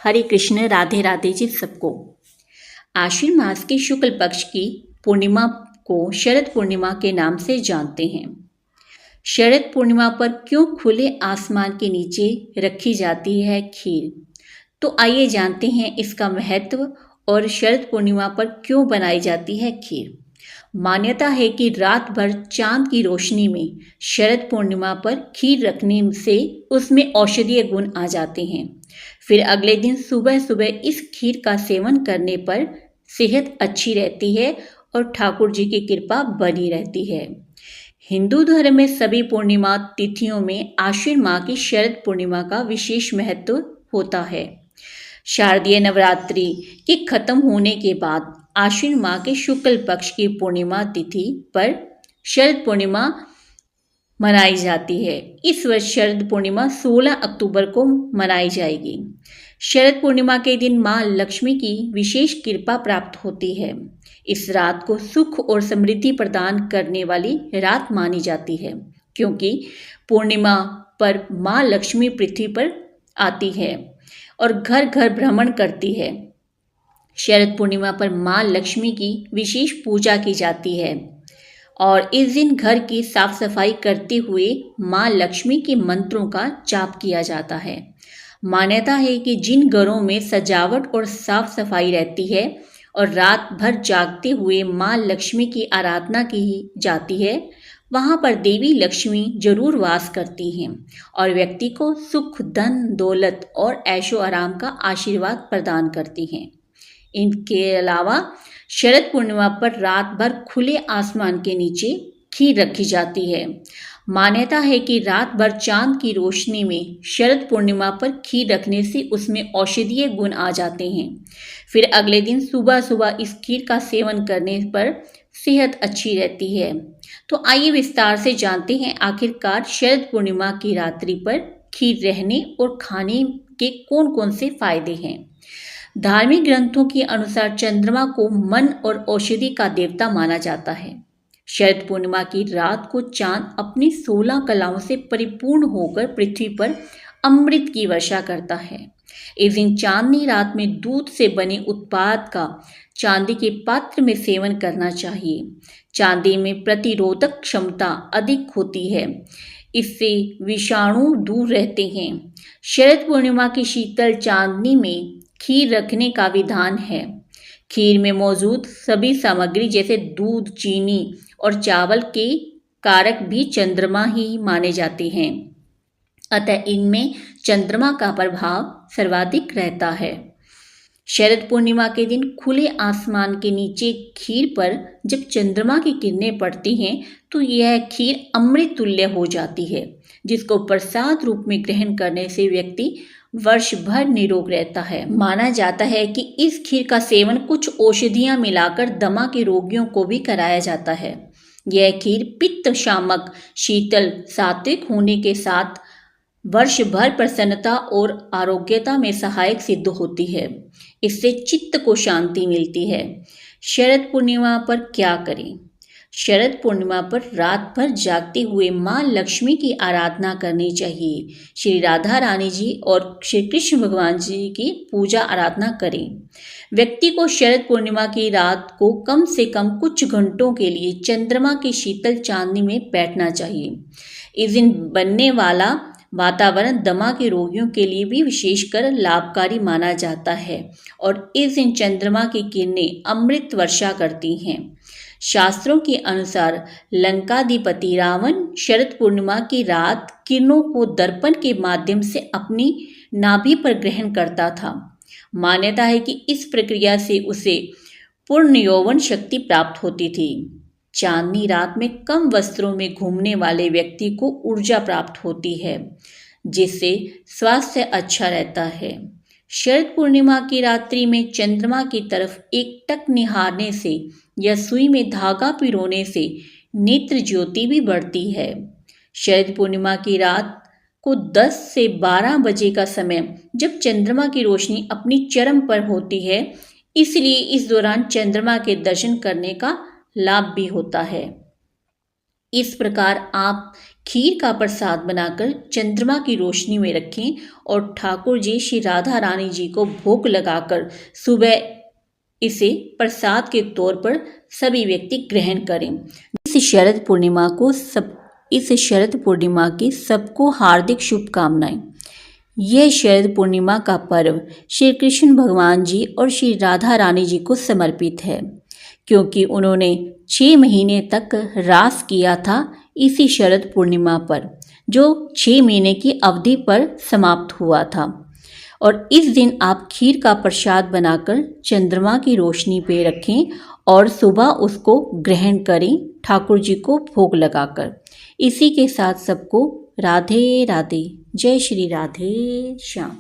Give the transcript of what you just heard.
हरे कृष्ण, राधे राधे जी सबको। आश्विन मास की शुक्ल पक्ष की पूर्णिमा को शरद पूर्णिमा के नाम से जानते हैं। शरद पूर्णिमा पर क्यों खुले आसमान के नीचे रखी जाती है खीर, तो आइए जानते हैं इसका महत्व और शरद पूर्णिमा पर क्यों बनाई जाती है खीर। मान्यता है कि रात भर चांद की रोशनी में शरद पूर्णिमा पर खीर रखने से उसमें औषधीय गुण आ जाते हैं। फिर अगले दिन सुबह सुबह इस खीर का सेवन करने पर सेहत अच्छी रहती है और ठाकुर जी की कृपा बनी रहती है। हिंदू धर्म में सभी पूर्णिमा तिथियों में आश्विन माह की शरद पूर्णिमा का विशेष महत्व होता है। शारदीय नवरात्रि के खत्म होने के बाद आश्विन माह के शुक्ल पक्ष की पूर्णिमा तिथि पर शरद पूर्णिमा मनाई जाती है। इस वर्ष शरद पूर्णिमा 16 अक्टूबर को मनाई जाएगी। शरद पूर्णिमा के दिन मां लक्ष्मी की विशेष कृपा प्राप्त होती है। इस रात को सुख और समृद्धि प्रदान करने वाली रात मानी जाती है, क्योंकि पूर्णिमा पर मां लक्ष्मी पृथ्वी पर आती है और घर घर भ्रमण करती है। शरद पूर्णिमा पर मां लक्ष्मी की विशेष पूजा की जाती है और इस दिन घर की साफ सफाई करते हुए मां लक्ष्मी के मंत्रों का जाप किया जाता है। मान्यता है कि जिन घरों में सजावट और साफ सफाई रहती है और रात भर जागते हुए मां लक्ष्मी की आराधना की जाती है, वहाँ पर देवी लक्ष्मी जरूर वास करती हैं और व्यक्ति को सुख, धन, दौलत और ऐशो आराम का आशीर्वाद प्रदान करती हैं। इनके अलावा शरद पूर्णिमा पर रात भर खुले आसमान के नीचे खीर रखी जाती है। मान्यता है कि रात भर चांद की रोशनी में शरद पूर्णिमा पर खीर रखने से उसमें औषधीय गुण आ जाते हैं। फिर अगले दिन सुबह सुबह इस खीर का सेवन करने पर सेहत अच्छी रहती है। तो आइए विस्तार से जानते हैं आखिरकार शरद पूर्णिमा की रात्रि पर खीर रहने और खाने के कौन कौन से फायदे हैं। धार्मिक ग्रंथों के अनुसार चंद्रमा को मन और औषधि का देवता माना जाता है। शरद पूर्णिमा की रात को चांद अपनी 16 कलाओं से परिपूर्ण होकर पृथ्वी पर अमृत की वर्षा करता है। इस दिन चांदनी रात में दूध से बने उत्पाद का चांदी के पात्र में सेवन करना चाहिए। चांदी में प्रतिरोधक क्षमता अधिक होती है, इससे विषाणु दूर रहते हैं। शरद पूर्णिमा की शीतल चांदनी में खीर रखने का विधान है। खीर में मौजूद सभी सामग्री जैसे दूध, चीनी और चावल के कारक भी चंद्रमा ही माने जाते हैं, अतः इनमें चंद्रमा का प्रभाव सर्वाधिक रहता है। शरद पूर्णिमा के दिन खुले आसमान के नीचे खीर पर जब चंद्रमा की किरणें पड़ती हैं तो यह खीर अमृत तुल्य हो जाती है, जिसको प्रसाद रूप में ग्रहण करने से व्यक्ति वर्ष भर निरोग रहता है। माना जाता है कि इस खीर का सेवन कुछ औषधियां मिलाकर दमा के रोगियों को भी कराया जाता है। यह खीर पित्त शामक, शीतल, सात्विक होने के साथ वर्ष भर प्रसन्नता और आरोग्यता में सहायक सिद्ध होती है। इससे चित्त को शांति मिलती है। शरद पूर्णिमा पर क्या करें? शरद पूर्णिमा पर रात भर जागते हुए मां लक्ष्मी की आराधना करनी चाहिए। श्री राधा रानी जी और श्री कृष्ण भगवान जी की पूजा आराधना करें। व्यक्ति को शरद पूर्णिमा की रात को कम से कम कुछ घंटों के लिए चंद्रमा की शीतल चांदनी में बैठना चाहिए। इस दिन बनने वाला वातावरण दमा के रोगियों के लिए भी विशेषकर लाभकारी माना जाता है और इस दिन चंद्रमा की किरणें अमृत वर्षा करती हैं। शास्त्रों के अनुसार लंकाधिपति रावण शरद पूर्णिमा की रात किरणों को दर्पण के माध्यम से अपनी नाभि पर ग्रहण करता था। मान्यता है कि इस प्रक्रिया से उसे पूर्ण यौवन शक्ति प्राप्त होती थी। चांदनी रात में कम वस्त्रों में घूमने वाले व्यक्ति को ऊर्जा प्राप्त होती है, जिससे स्वास्थ्य अच्छा रहता है। शरद पूर्णिमा की रात्रि में चंद्रमा की तरफ एकटक निहारने से या सुई में धागा पिरोने से नेत्र ज्योति भी बढ़ती है। शरद पूर्णिमा की रात को 10 से 12 बजे का समय जब चंद्रमा की रोशनी अपनी चरम पर होती है, इसलिए इस दौरान चंद्रमा के दर्शन करने का लाभ भी होता है। इस प्रकार आप खीर का प्रसाद बनाकर चंद्रमा की रोशनी में रखें और ठाकुर जी श्री राधा रानी जी को भोग लगाकर सुबह इसे प्रसाद के तौर पर सभी व्यक्ति ग्रहण करें। इस शरद पूर्णिमा की सबको हार्दिक शुभकामनाएं। यह शरद पूर्णिमा का पर्व श्री कृष्ण भगवान जी और श्री राधा रानी जी को समर्पित है, क्योंकि उन्होंने 6 महीने तक रास किया था इसी शरद पूर्णिमा पर, जो 6 महीने की अवधि पर समाप्त हुआ था। और इस दिन आप खीर का प्रसाद बनाकर चंद्रमा की रोशनी पे रखें और सुबह उसको ग्रहण करें ठाकुर जी को भोग लगाकर। इसी के साथ सबको राधे राधे। जय श्री राधे श्याम।